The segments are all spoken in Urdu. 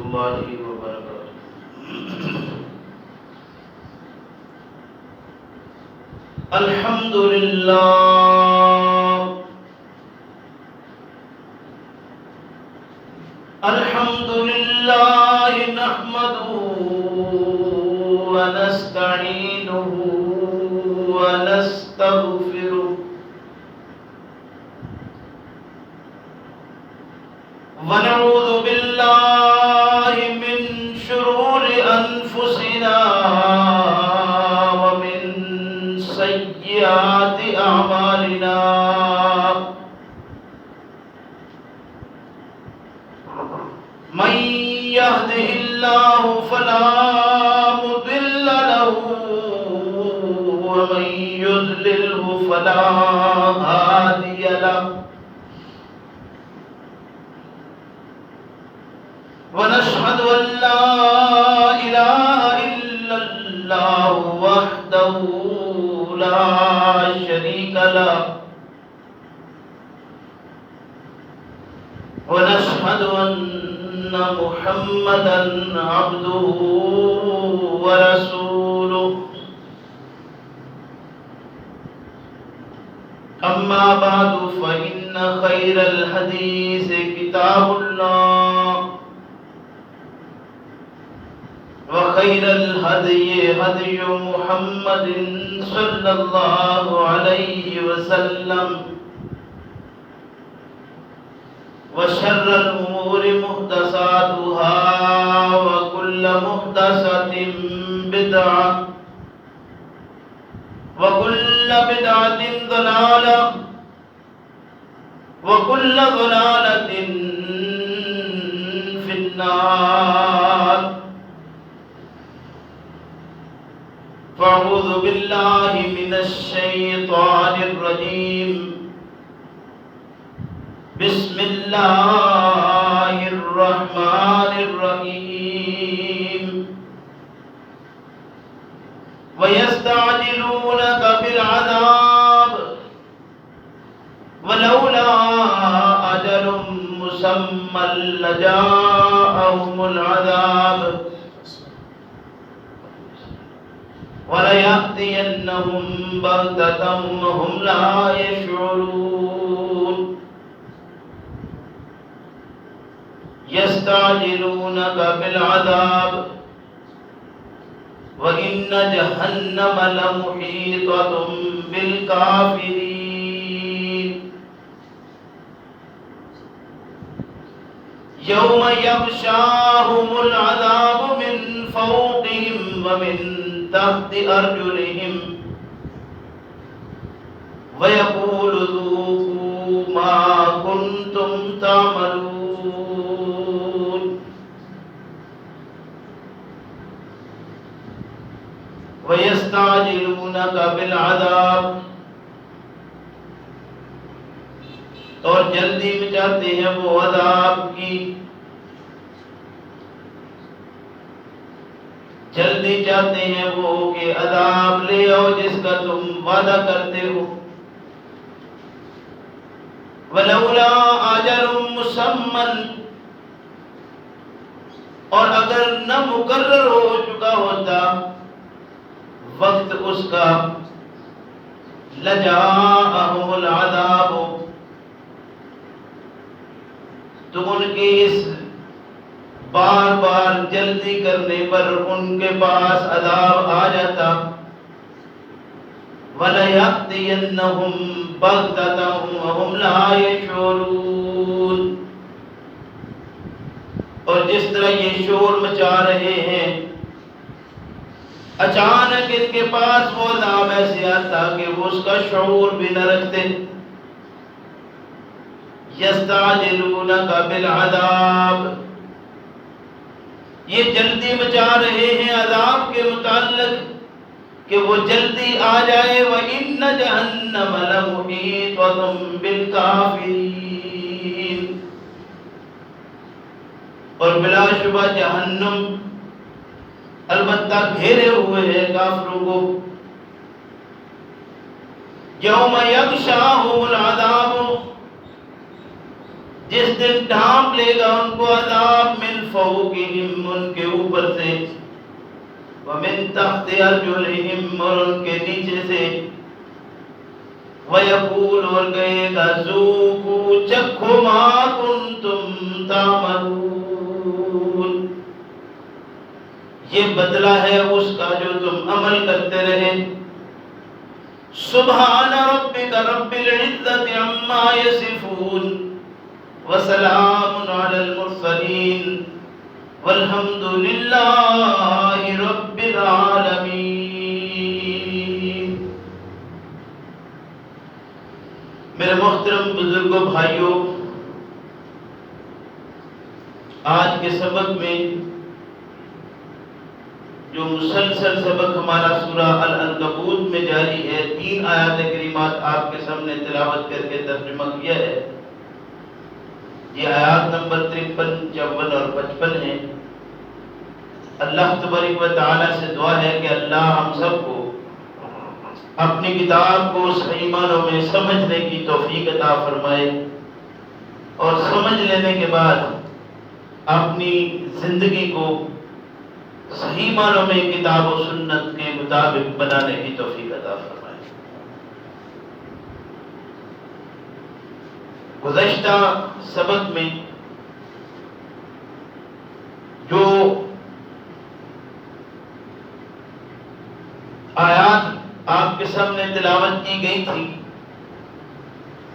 الله وبركاته. الحمد لله الحمد لله نحمده ونستعينه ونستغفره ونعوذ بالله من شرور أنفسنا ومن سيئات أعمالنا من يهده الله فلا مضل له ومن يضلله فلا هادي له ونشهد أن لا إله إلا الله وحده لا شريك له ونشهد أن محمدا عبده ورسوله أما بعد فإن خير الحديث كتاب الله وخير الهدي هدي محمد صلى الله عليه وسلم وشر الأمور محدثاتها وكل محدثة بدعة وكل بدعة ضلالة وكل ضلالة في النار. فاعوذ بالله من الشيطان الرجيم. بسم الله الرحمن الرحيم. ويستعجلونك بالعذاب ولولا أجل مسمى لجاءهم العذاب وليأتينهم بغتة وهم لا يشعرون. يستعجلونك بالعذاب وإن جهنم لمحيطة بالكافرين. يوم يغشاهم العذاب من فوقهم ومن تحت أرجلهم ويقول ذوقوا ما كنتم تعملون. ويستعجلونك بالعذاب اور جلدی میں چاہتے ہیں وہ عذاب کی، جلدی چاہتے ہیں وہ کہ عذاب لے آؤ جس کا تم وعدہ کرتے ہو. ولولا اجل مسمى اور اگر نہ مقرر ہو چکا ہوتا وقت اس کا، لجاءهم العذاب تو ان کے اس بار بار جلدی کرنے پر ان کے پاس عذاب آ جاتا. وَلَيَأْتِيَنَّهُمْ بَغْتَةً وَهُمْ لَا يَشْعُرُونَ اور جس طرح یہ شور مچا رہے ہیں اچانک ان کے پاس وہ عذاب ایسے آتا کہ وہ اس کا شعور بھی نہ رکھتے. يَسْتَعْجِلُونَكَ بِالْعَذَابِ یہ جلدی مچا رہے ہیں عذاب کے متعلق کہ وہ جلدی آ جائے. وَإِنَّ جَهَنَّمَ لَمُحِيطَةٌ بِالْكَافِرِينَ اور بلا شبہ جہنم البتہ گھیرے ہوئے ہیں کافروں کو. یوم یغشاہم العذاب جس دن ڈھانپ لے گا ان کو عذاب من فوقہم اوپر سے، وَمِن تَحْتِ أَرْجُلِهِمْ اور ان کے نیچے سے، وَيَقُولُ اور کہے گا ذُوقُوا چکھو مَا كُنتُمْ تَعْمَلُونَ، یہ بدلہ ہے اس کا جو تم عمل کرتے رہے۔ سبحان ربک رب العزت عما یصفون وسلام علی المرسلین والحمد للہ رب العالمین۔ میرے محترم بزرگوں، بھائیوں، آج کے سبق میں جو مسلسل سبق ہمارا سورہ العنکبوت میں جاری ہے، 3 آیات کریمات آپ کے سامنے تلاوت کر کے ترجمہ کیا ہے۔ یہ آیات نمبر 53، 54 اور 55 ہیں۔ اللہ تبارک و تعالی سے دعا ہے کہ اللہ ہم سب کو اپنی کتاب کو صحیح معنوں میں سمجھنے کی توفیق عطا فرمائے، اور سمجھ لینے کے بعد اپنی زندگی کو صحیح معنوں میں کتاب و سنت کے مطابق بنانے کی توفیق عطا فرمائے۔ گزشتہ سبق میں جو آیات آپ کے سامنے تلاوت کی گئی تھی،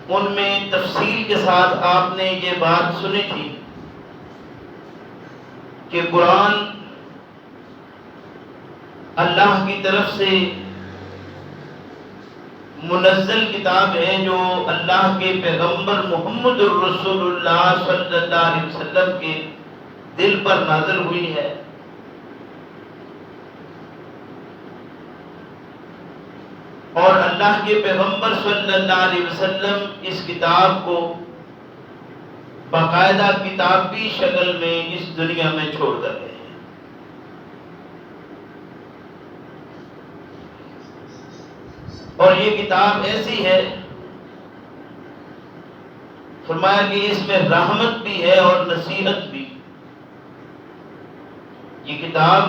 ان میں تفصیل کے ساتھ آپ نے یہ بات سنی تھی کہ قرآن اللہ کی طرف سے منزل کتاب ہے جو اللہ کے پیغمبر محمد الرسول اللہ صلی اللہ علیہ وسلم کے دل پر نازل ہوئی ہے، اور اللہ کے پیغمبر صلی اللہ علیہ وسلم اس کتاب کو باقاعدہ کتابی شکل میں اس دنیا میں چھوڑ کر گئے۔ اور یہ کتاب ایسی ہے، فرمایا کہ اس میں رحمت بھی ہے اور نصیحت بھی۔ یہ کتاب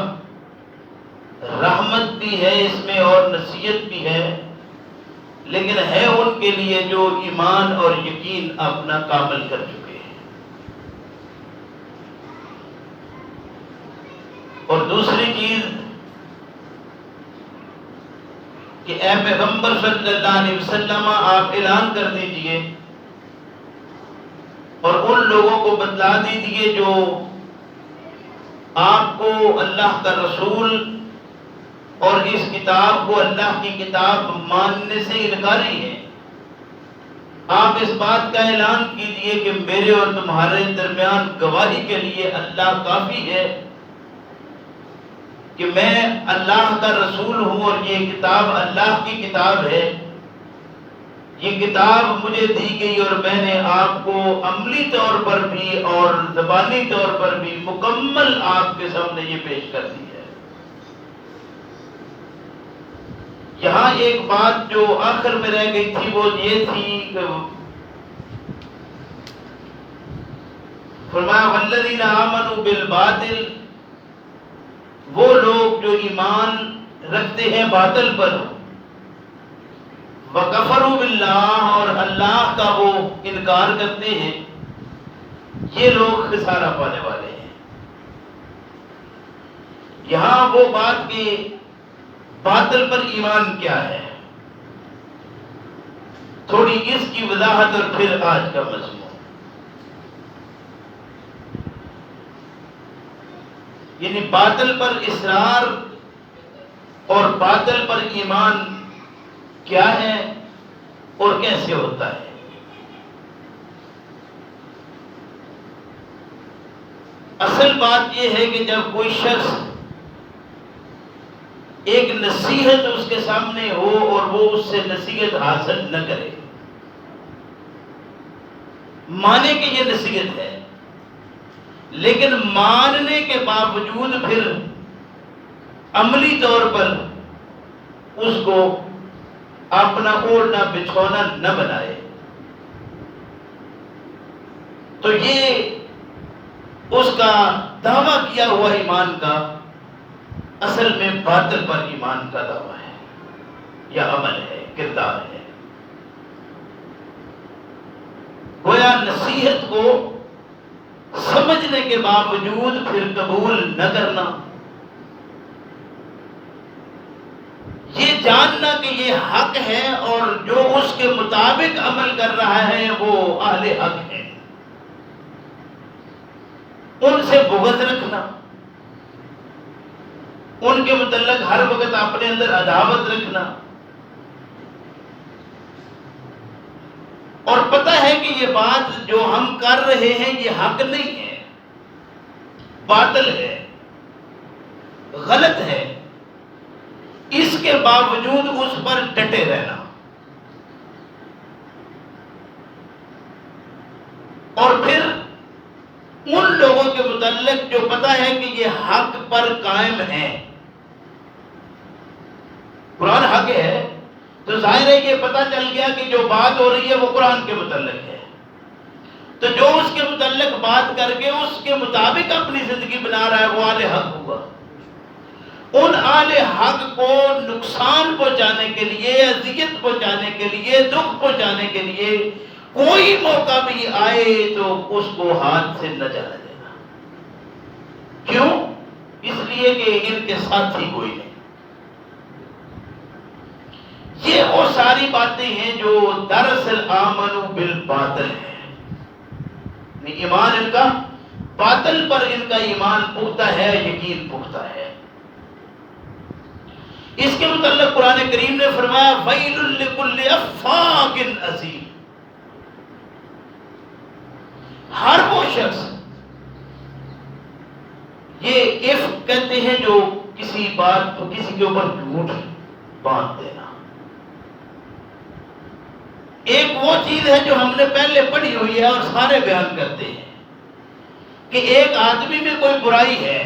رحمت بھی ہے اس میں اور نصیحت بھی ہے، لیکن ہے ان کے لیے جو ایمان اور یقین اپنا کامل کر چکے ہیں۔ اور دوسری چیز کہ اے پیغمبر صلی اللہ علیہ وسلم آپ اعلان کر دیجئے اور ان لوگوں کو بتلا دیجئے جو آپ کو اللہ کا رسول اور اس کتاب کو اللہ کی کتاب ماننے سے انکاری ہیں، آپ اس بات کا اعلان کیجئے کہ میرے اور تمہارے درمیان گواہی کے لیے اللہ کافی ہے کہ میں اللہ کا رسول ہوں اور یہ کتاب اللہ کی کتاب ہے۔ یہ کتاب مجھے دی گئی اور میں نے آپ کو عملی طور پر بھی اور زبانی طور پر بھی مکمل آپ کے سامنے یہ پیش کر دی ہے۔ یہاں ایک بات جو آخر میں رہ گئی تھی وہ یہ تھی کہ فرمایا والذین آمنوا بالباطل، وہ لوگ جو ایمان رکھتے ہیں باطل پر، وَكَفَرُوا بِاللَّهِ اور اللہ کا وہ انکار کرتے ہیں، یہ لوگ خسارہ پانے والے ہیں۔ یہاں وہ بات کہ باطل پر ایمان کیا ہے، تھوڑی اس کی وضاحت اور پھر آج کا مضمون۔ یعنی باطل پر اصرار اور باطل پر ایمان کیا ہے اور کیسے ہوتا ہے۔ اصل بات یہ ہے کہ جب کوئی شخص ایک نصیحت اس کے سامنے ہو اور وہ اس سے نصیحت حاصل نہ کرے، مانے کہ یہ نصیحت ہے، لیکن ماننے کے باوجود پھر عملی طور پر اس کو اپنا اوڑھنا بچھونا نہ بنائے، تو یہ اس کا دعویٰ کیا ہوا ایمان کا اصل میں باطل پر ایمان کا دعویٰ ہے یا عمل ہے، کردار ہے۔ گویا نصیحت کو سمجھنے کے باوجود پھر قبول نہ کرنا، یہ جاننا کہ یہ حق ہے اور جو اس کے مطابق عمل کر رہا ہے وہ اہل حق ہے، ان سے بغض رکھنا، ان کے متعلق ہر وقت اپنے اندر عداوت رکھنا، اور پتہ ہے کہ یہ بات جو ہم کر رہے ہیں یہ حق نہیں ہے، باطل ہے، غلط ہے، اس کے باوجود اس پر ڈٹے رہنا، اور پھر ان لوگوں کے متعلق جو پتہ ہے کہ یہ حق پر قائم ہے، قرآن حق ہے تو ظاہر ہے یہ پتہ چل گیا کہ جو بات ہو رہی ہے وہ قرآن کے متعلق ہے، تو جو اس کے متعلق بات کر کے اس کے مطابق اپنی زندگی بنا رہا ہے وہ اہل حق ہوگا۔ ان اہل حق کو نقصان پہنچانے کے لیے، اذیت پہنچانے کے لیے، دکھ پہنچانے کے لیے کوئی موقع بھی آئے تو اس کو ہاتھ سے نہ جانے دینا۔ کیوں؟ اس لیے کہ ان کے ساتھی کوئی نہیں۔ یہ وہ ساری باتیں ہیں جو دراصل آمنوا بالباطل ہے، ایمان ان کا باطل پر ان کا ایمان پختہ ہے، یقین پختہ ہے۔ اس کے متعلق قرآن کریم نے فرمایا وَيْلٌ لِكُلِّ أَفَّاكٍ أَثِيمٍ، ہر وہ شخص، یہ افک کہتے ہیں جو کسی بات کو کسی کے اوپر جھوٹ باندھ دینا۔ ایک وہ چیز ہے جو ہم نے پہلے پڑھی ہوئی ہے اور سارے بیان کرتے ہیں کہ ایک آدمی میں کوئی برائی ہے،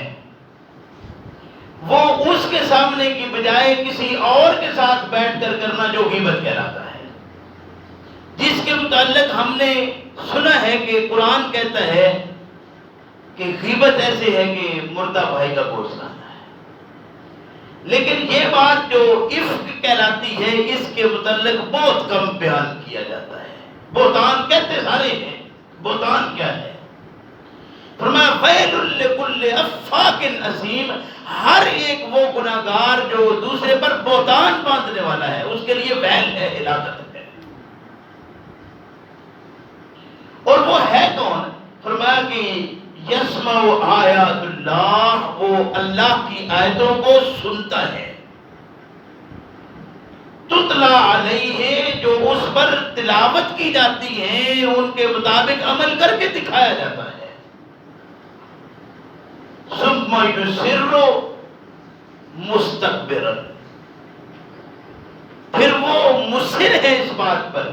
وہ اس کے سامنے کی بجائے کسی اور کے ساتھ بیٹھ کر کرنا جو غیبت کہلاتا ہے، جس کے متعلق ہم نے سنا ہے کہ قرآن کہتا ہے کہ غیبت ایسے ہے کہ مردہ بھائی کا گوشت کھانا ہے، لیکن یہ بات جو افک کہلاتی ہے اس کے متعلق بہت کم بیان کیا جاتا ہے۔ بہتان کہتے سارے ہیں، بہتان کیا ہے؟ فرمایا وَيْلٌ لِكُلِّ أَفَّاكٍ أَثِيمٍ، ہر ایک وہ گناہگار جو دوسرے پر بہتان باندھنے والا ہے اس کے لیے ویل ہے، ہلاکت ہے۔ اور وہ ہے کون؟ فرمایا کہ یسمع آیات اللہ، وہ اللہ کی آیتوں کو سنتا ہے، تتلا علیہ، جو اس پر تلاوت کی جاتی ہیں ان کے مطابق عمل کر کے دکھایا جاتا ہے، ثم یصر مستکبرا، پھر وہ مصر ہے اس بات پر،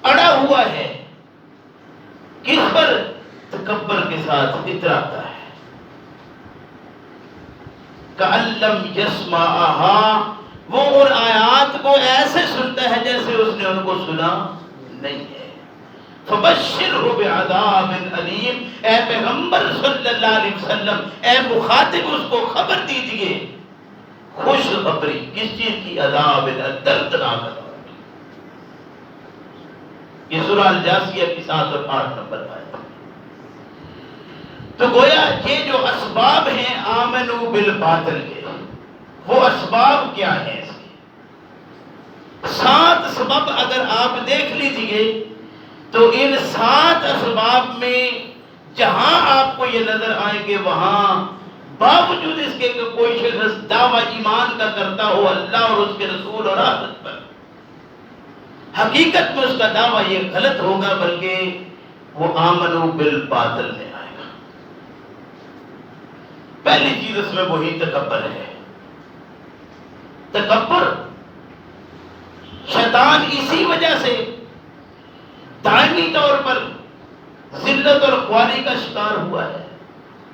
اڑا ہوا ہے، کس پر؟ تکبر کے ساتھ اتراتا ہے۔ کأن لم یسمعها، وہ ان آیات کو ایسے سنتا ہے جیسے اس نے ان کو سنا نہیں ہے۔ فبشرہ بعذاب علیم، اے پیغمبر صلی اللہ علیہ وسلم، اے مخاطب اس کو خبر دیجئے خوشخبری، کس چیز کی؟ عذاب دردناک عذاب۔ یہ سورہ الجاثیہ کی 7 اور 8 نمبر آیت۔ تو گویا یہ جو اسباب ہیں آمنوا بالباطل کے، وہ اسباب کیا ہیں؟ اس کے 7 سبب اگر آپ دیکھ لیجئے تو ان 7 اسباب میں جہاں آپ کو یہ نظر آئیں گے وہاں باوجود اس کے کہ کوئی شخص دعویٰ ایمان کا کرتا ہو اللہ اور اس کے رسول اور آخرت پر، حقیقت میں اس کا دعویٰ یہ غلط ہوگا، بلکہ وہ آمنوا بالباطل میں آئے گا۔ پہلی چیز اس میں وہی تکبر ہے۔ تکبر شیطان اسی وجہ سے دائمی طور پر ذلت اور خواری کا شکار ہوا ہے۔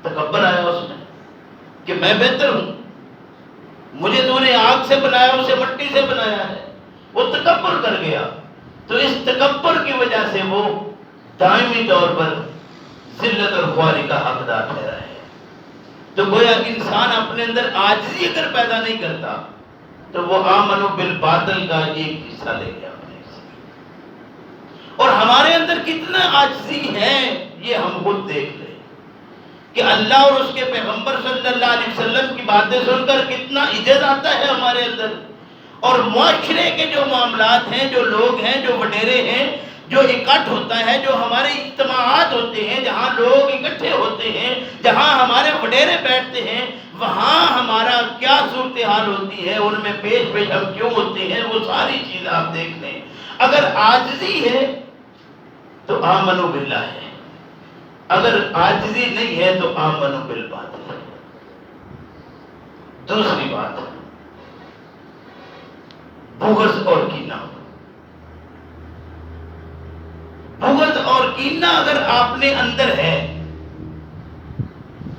تکبر آیا اس میں کہ میں بہتر ہوں، مجھے تو نے آگ سے بنایا، اسے مٹی سے بنایا ہے، وہ تکبر کر گیا، تو اس تکبر کی وجہ سے وہ دائمی طور پر ذلت اور خواری کا حقدار ٹھہرا ہے۔ تو گویا انسان اپنے اندر عاجزی اگر پیدا نہیں کرتا تو وہ آمنو بالباطل کا ایک حصہ لے گیا اپنے حصہ۔ اور ہمارے اندر کتنا عاجزی ہے یہ ہم خود دیکھ لیں کہ اللہ اور اس کے پیغمبر صلی اللہ علیہ وسلم کی باتیں سن کر کتنا عجز آتا ہے ہمارے اندر، اور معاشرے کے جو معاملات ہیں، جو لوگ ہیں، جو وڈیرے ہیں، جو اکٹھ ہوتا ہے، جو ہمارے اجتماعات ہوتے ہیں، جہاں لوگ اکٹھے ہوتے ہیں، جہاں ہمارے وڈیرے بیٹھتے ہیں، وہاں ہمارا کیا صورتحال ہوتی ہے، ان میں پیش پیش ہم کیوں ہوتے ہیں، وہ ساری چیزیں آپ دیکھ لیں۔ اگر عاجزی ہے تو آمنو باللہ ہے، اگر عاجزی نہیں ہے تو آمنو بالباطل ہے۔ دوسری بات، بغض اور کینہ۔ بغض اور کینہ اگر آپ نے اندر ہے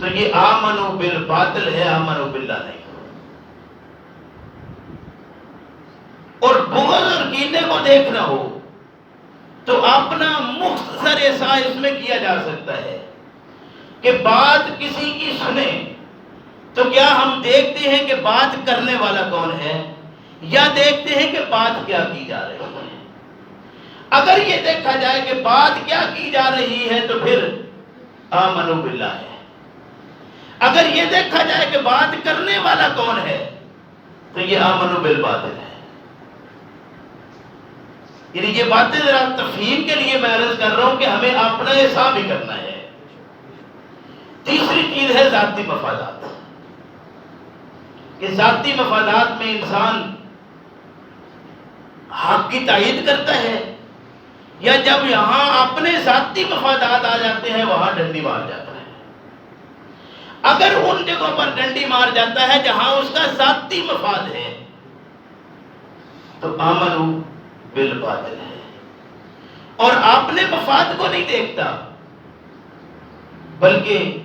تو یہ آمنو بالباطل ہے، آمنو باللہ نہیں۔ اور بغض اور کینے کو دیکھنا ہو تو اپنا مختصر ایسا اس میں کیا جا سکتا ہے کہ بات کسی کی سنیں تو کیا ہم دیکھتے ہیں کہ بات کرنے والا کون ہے، یا دیکھتے ہیں کہ بات کیا کی جا رہی ہے؟ اگر یہ دیکھا جائے کہ بات کیا کی جا رہی ہے تو پھر آمنو باللہ ہے۔ اگر یہ دیکھا جائے کہ بات کرنے والا کون ہے تو یہ آمنو بالباطل ہے۔ یعنی یہ باتیں ذرا تفہیم کے لیے میں عرض کر رہا ہوں کہ ہمیں اپنا حساب بھی کرنا ہے۔ تیسری چیز ہے ذاتی مفادات، کہ ذاتی مفادات میں انسان حق کی تائید کرتا ہے، یا جب یہاں اپنے ذاتی مفادات آ جاتے ہیں وہاں ڈنڈی مار جاتا ہے۔ اگر ان جگہوں پر ڈنڈی مار جاتا ہے جہاں اس کا ذاتی مفاد ہے تو آمنو بالباطل ہے، اور اپنے مفاد کو نہیں دیکھتا بلکہ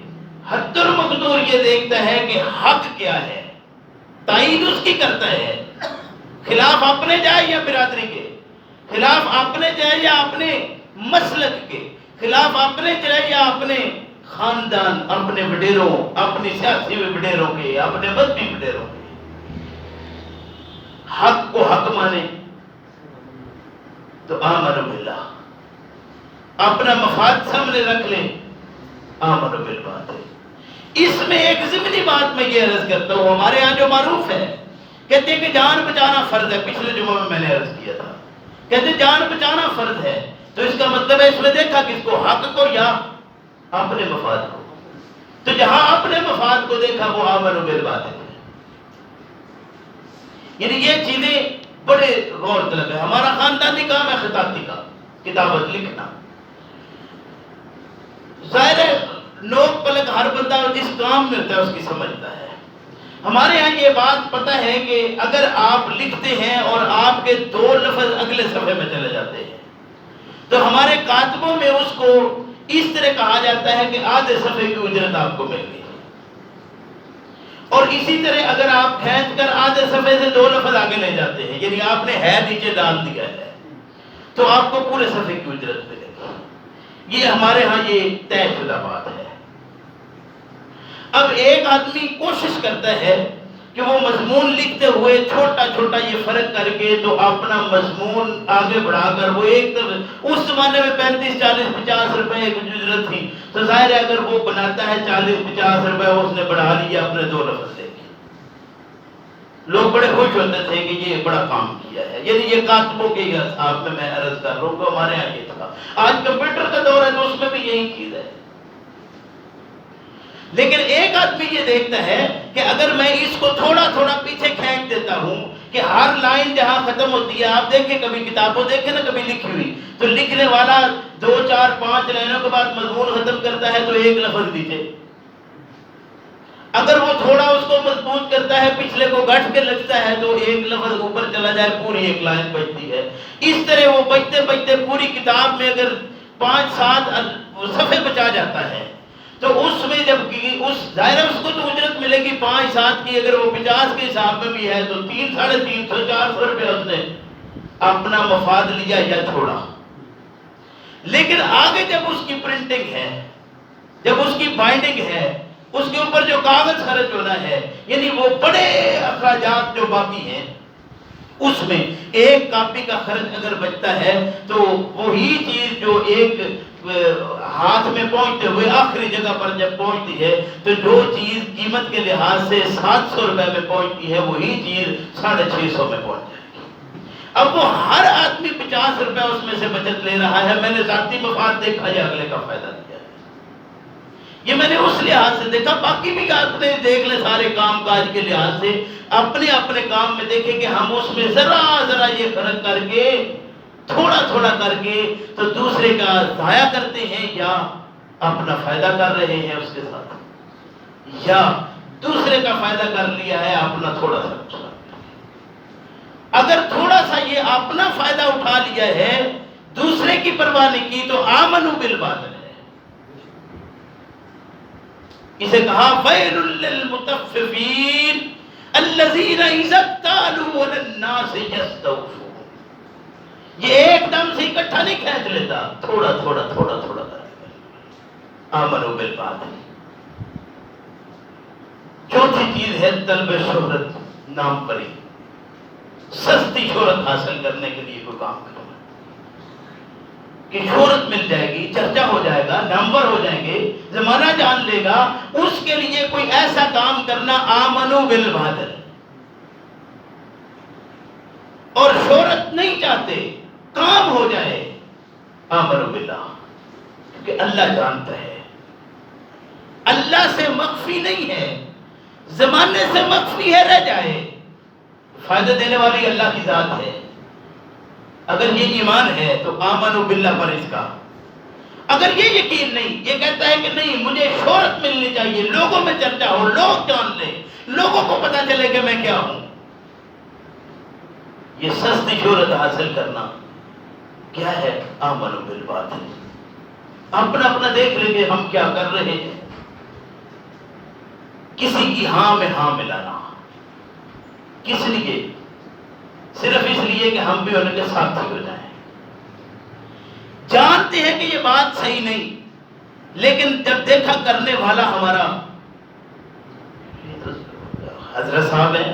حد المقدور یہ دیکھتا ہے کہ حق کیا ہے، تائید اس کی کرتا ہے، خلاف اپنے جائے یا برادری کے، خلاف اپنے جائے یا اپنے مسلک کے، خلاف اپنے جائے یا اپنے خاندان، اپنے وڈیروں، اپنی سیاسی وڈیروں کے، اپنے مذہبی وڈیروں کے، حق کو حق مانے تو آمنو باللہ، اپنا مفاد سامنے رکھ لیں آمنو بالباطل۔ اس میں ایک ضمنی بات میں یہ عرض کرتا ہوں، ہمارے ہاں جو معروف ہے، کہتے ہیں کہ جان بچانا فرض ہے، پچھلے جمعہ میں نے عرض کیا تھا، کہتے ہیں جان بچانا فرض ہے، تو اس کا مطلب ہے اس میں دیکھا کس کو، حق کو یا اپنے مفاد کو؟ تو جہاں اپنے مفاد کو دیکھا وہ آمنو بالباطل ہے۔ یعنی یہ چیزیں بڑے غور طلب ہے۔ ہمارا خاندانی کام ہے خطاطی کا، کتابت لکھنا، ظاہر ہے نوک پلک ہر بندہ جس کام میں ہوتا ہے اس کی سمجھتا ہے۔ ہمارے ہاں یہ بات پتہ ہے کہ اگر آپ لکھتے ہیں اور آپ کے 2 لفظ اگلے صفحے میں چلے جاتے ہیں تو ہمارے کاتبوں میں اس کو اس طرح کہا جاتا ہے کہ آدھے صفحے کی اجرت آپ کو مل گئی، اور اسی طرح اگر آپ کھینچ کر آدھے صفحے سے 2 لفظ آگے لے جاتے ہیں، یعنی آپ نے ہے نیچے ڈال دیا ہے، تو آپ کو پورے صفحے کی اجرت ملے گی۔ یہ ہمارے ہاں یہ طے شدہ بات ہے۔ اب ایک آدمی کوشش کرتا ہے کہ وہ مضمون لکھتے ہوئے چھوٹا چھوٹا یہ فرق کر کے تو اپنا مضمون آگے بڑھا کر وہ ایک طرف، اس زمانے میں 35 40 50 روپے ایک اجرت تھی، تو ظاہر ہے اگر وہ بناتا ہے 40 50 روپے اس نے بڑھا لیا اپنے 2 لفظ لے کے، لوگ بڑے خوش ہوتے تھے کہ یہ بڑا کام کیا ہے۔ یعنی یہ کاتبوں کے حساب میں عرض کر رہا ہوں کہ ہمارے یہاں یہ تھا۔ آج کمپیوٹر کا دور ہے تو اس میں بھی یہی چیز ہے، لیکن ایک آدمی یہ دیکھتا ہے کہ اگر میں اس کو تھوڑا تھوڑا پیچھے کھینچ دیتا ہوں کہ ہر لائن جہاں ختم ہوتی ہے، آپ دیکھیں کبھی کتابوں دیکھیں نا کبھی لکھی ہوئی، تو لکھنے والا 2 4 5 لائنوں کے بعد مضمون ختم کرتا ہے تو 1 لفظ نیچے، اگر وہ تھوڑا اس کو مضبوط کرتا ہے پچھلے کو گھٹ کے لگتا ہے تو 1 لفظ اوپر چلا جائے پوری 1 لائن بچتی ہے۔ اس طرح وہ بچتے بچتے پوری کتاب میں اگر 5 7 صفحے بچا جاتا ہے تو اس میں جب اس ظاہر اس کو تو اجرت ملے گی 5 7 کی، اگر وہ 50 کے حساب میں بھی ہے تو 3 350 400 روپے اس نے اپنا مفاد لیا یا چھوڑا۔ لیکن آگے جب اس کی پرنٹنگ ہے جب اس کی بائنڈنگ ہے، اس کے اوپر جو کاغذ خرچ ہونا ہے، یعنی وہ بڑے اخراجات جو باقی ہیں، اس میں ایک کاپی کا خرچ اگر بچتا ہے تو وہی چیز جو ایک ہاتھ میں پہنچتے ہوئے آخری جگہ پر جب پہنچتی ہے تو جو چیز قیمت کے لحاظ سے 700 روپے میں پہنچتی ہے وہی چیز 650 میں پہنچ جائے گی۔ اب وہ ہر آدمی 50 روپے اس میں سے بچت لے رہا ہے، میں نے ذاتی مفاد دیکھا یا اگلے کا فائدہ دیا ہے، یہ میں نے اس لحاظ سے دیکھا۔ باقی بھی آپ نے دیکھ لیں سارے کام کاج کے لحاظ سے اپنے اپنے کام میں دیکھیں کہ ہم اس میں ذرا ذرا یہ فرق کر کے تھوڑا تھوڑا کر کے تو دوسرے کا ضائع کرتے ہیں یا اپنا فائدہ کر رہے ہیں اس کے ساتھ، یا دوسرے کا فائدہ کر لیا ہے اپنا تھوڑا سا اچھا۔ اگر تھوڑا سا یہ اپنا فائدہ اٹھا لیا ہے دوسرے کی پرواہ نہیں کی تو آمنوا بالباطل ہے۔ اسے کہا ویل للمطففین الذین اذا اکتالوا علی الناس یستوفون۔ یہ ایک دم سے اکٹھا نہیں کھینچ لیتا، تھوڑا تھوڑا تھوڑا تھوڑا کر۔ آمنوا بالباطل۔ چوتھی چیز ہے طلب شہرت، نام پری، سستی شہرت حاصل کرنے کے لیے کوئی کام کرنا کہ شہرت مل جائے گی، چرچا ہو جائے گا، نمبر ہو جائیں گے، زمانہ جان لے گا، اس کے لیے کوئی ایسا کام کرنا آمنوا بالباطل۔ اور شہرت نہیں چاہتے، کام ہو جائے، آمنوا باللہ، کیونکہ اللہ جانتا ہے، اللہ سے مخفی نہیں ہے، زمانے سے مخفی ہے رہ جائے، فائدہ دینے والی اللہ کی ذات ہے۔ اگر یہ ایمان ہے تو آمنوا باللہ پر اس کا، اگر یہ یقین نہیں، یہ کہتا ہے کہ نہیں مجھے شہرت ملنی چاہیے، لوگوں میں چرچا ہو، لوگ جان لیں، لوگوں کو پتا چلے کہ میں کیا ہوں، یہ سستی شہرت حاصل کرنا کیا ہے؟ آمنوا بالباطل۔ اپنا اپنا دیکھ لیں گے ہم کیا کر رہے ہیں، کسی کی ہاں میں ہاں ملانا، کس لیے؟ صرف اس لیے کہ ہم بھی ان کے ساتھی ہو جائیں۔ جانتے ہیں کہ یہ بات صحیح نہیں، لیکن جب دیکھا کرنے والا ہمارا حضرت صاحب ہیں،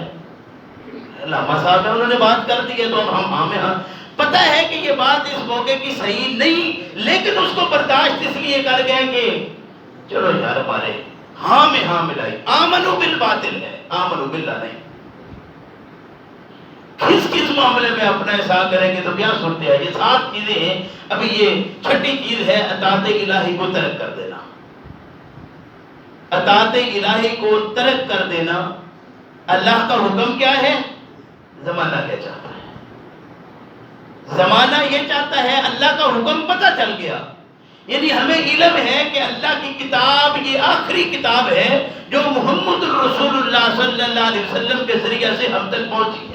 علامہ صاحب ہیں، انہوں نے بات کر دی ہے تو اب ہم ہاں میں ہاں، پتہ ہے کہ یہ بات اس موقع کی صحیح نہیں، لیکن اس کو برداشت اس لیے کر گئے کہ چلو یار ہمارے ہاں میں ہاں ملائی۔ آمنوا بالباطل ہے، آمنوا باللہ نہیں۔ کس معاملے میں اپنا احساس کریں گے تو کیا صورت ہے؟ یہ 7 چیزیں ہیں، ابھی یہ چھٹی چیز ہے اطاعت الہی کو ترک کر دینا۔ اطاعت الہی کو ترک کر دینا، اللہ کا حکم کیا ہے، زمانہ کیا چاہتا ہے، زمانہ یہ چاہتا ہے، اللہ کا حکم پتہ چل گیا، یعنی ہمیں علم ہے کہ اللہ کی کتاب یہ آخری کتاب ہے جو محمد رسول اللہ صلی اللہ علیہ وسلم کے ذریعے سے ہم تک پہنچی ہے،